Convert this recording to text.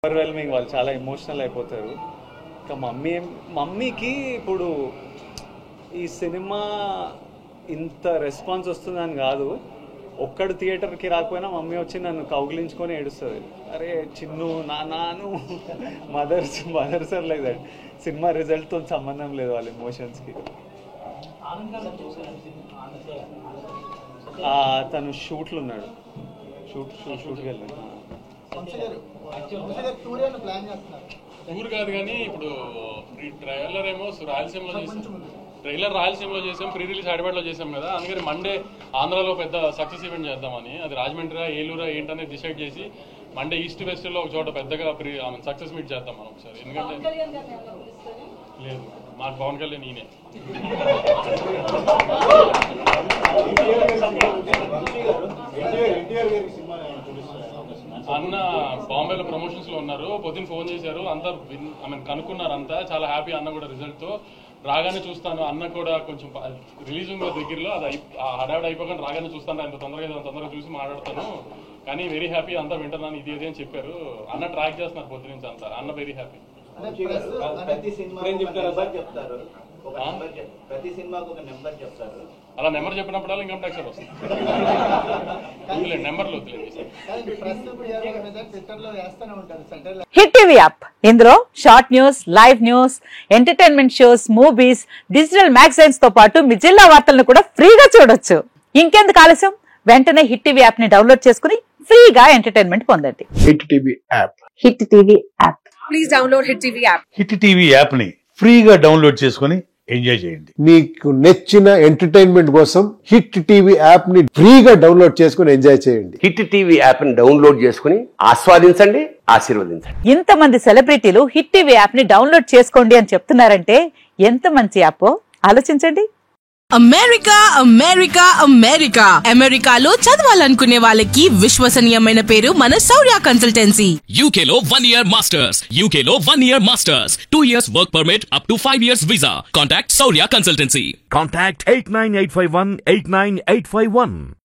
Overwhelming, వాళ్ళు చాలా emotional అయిపోతారు. ఇంకా మమ్మీకి ఇప్పుడు ఈ సినిమా ఇంత రెస్పాన్స్ వస్తుందని కాదు, ఒక్కడు థియేటర్కి రాకపోయినా మమ్మీ వచ్చి నన్ను కౌగిలించుకొని ఏడుస్తుంది. అరే చిన్ను నాను mothers are like that. Cinema రిజల్ట్తో సంబంధం లేదు వాళ్ళ ఎమోషన్స్కి. తను షూట్లు ఉన్నాడు, షూట్కి వెళ్ళాడు. టూర్ కాదు కానీ ఇప్పుడు ట్రైలర్ ఏమో రాయలసీమలో చేసాం, ప్రీ రిలీజ్ హైదరాబాద్లో చేసాం కదా. అందుకని మండే ఆంధ్రాలో పెద్ద సక్సెస్ ఈవెంట్ చేద్దామని, అది రాజమండ్రి ఏలూరా ఏంటనేది డిసైడ్ చేసి మండే ఈస్ట్ వెస్ట్లో ఒక చోట పెద్దగా సక్సెస్ మీట్ చేద్దాం మనం ఒకసారి. ఎందుకంటే లేదు, మాకు పవన్ కళ్యాణ్ ఈయనే. అన్న బాంబేలో ప్రమోషన్స్ లో ఉన్నారు, పొద్దున్న ఫోన్ చేశారు, అంతా కనుక్కున్నారు, అంతా చాలా హ్యాపీ. అన్న కూడా రిజల్ట్ తో రాగానే చూస్తాను, అన్న కూడా కొంచెం రిలీజ్ ఉంది దగ్గరలో, అది హడావిడి అయిపోకుండా రాగానే చూస్తాను, అంత తొందరగా చూసి మాట్లాడతాను, కానీ వెరీ హ్యాపీ, అంతా వింటున్నాను ఇది అని చెప్పారు. అన్న ట్రాక్ చేస్తున్నారు పొద్దు నుంచి అంతా, అన్న వెరీ హ్యాపీ. అలా నెంబర్ చెప్పినప్పుడల్లా ఇన్కమ్ ట్యాక్స్ వస్తుంది. నెంబర్లు హిట్ టీవీ యాప్, ఇందులో short news, live news, entertainment shows, movies, digital magazines తో పాటు మీ జిల్లా వార్తలను కూడా ఫ్రీగా చూడొచ్చు. ఇంకెందుకు ఆలస్యం, వెంటనే హిట్ టీవీ యాప్ ని డౌన్లోడ్ చేసుకుని ఫ్రీగా ఎంటర్టైన్మెంట్ పొందండి. Hit TV app, hit TV app, please download hit TV app. Hit TV app ని ఫ్రీగా డౌన్లోడ్ చేసుకుని ఎంజాయ్ చేయండి. మీకు నచ్చిన ఎంటర్టైన్మెంట్ కోసం హిట్ టీవీ యాప్ ని ఫ్రీగా డౌన్లోడ్ చేసుకుని ఎంజాయ్ చేయండి. హిట్ టీవీ యాప్ ని డౌన్లోడ్ చేసుకుని ఆస్వాదించండి, ఆశీర్వదించండి. ఇంతమంది సెలబ్రిటీలు హిట్ టీవీ యాప్ ని డౌన్లోడ్ చేసుకోండి అని చెప్తున్నారంటే ఎంత మంచి యాప్ ఆలోచించండి. అమెరికా అమెరికా అమెరికా అమెరికాలో చదవాలనుకునే వాళ్ళకి విశ్వసనీయమైన పేరు మన శౌర్య కన్సల్టెన్సీ. UK లో 1 year masters, UK లో 1 year masters, 2 years work permit up to 5 years visa. Contact Saurya Consultancy. Contact 89851 89851.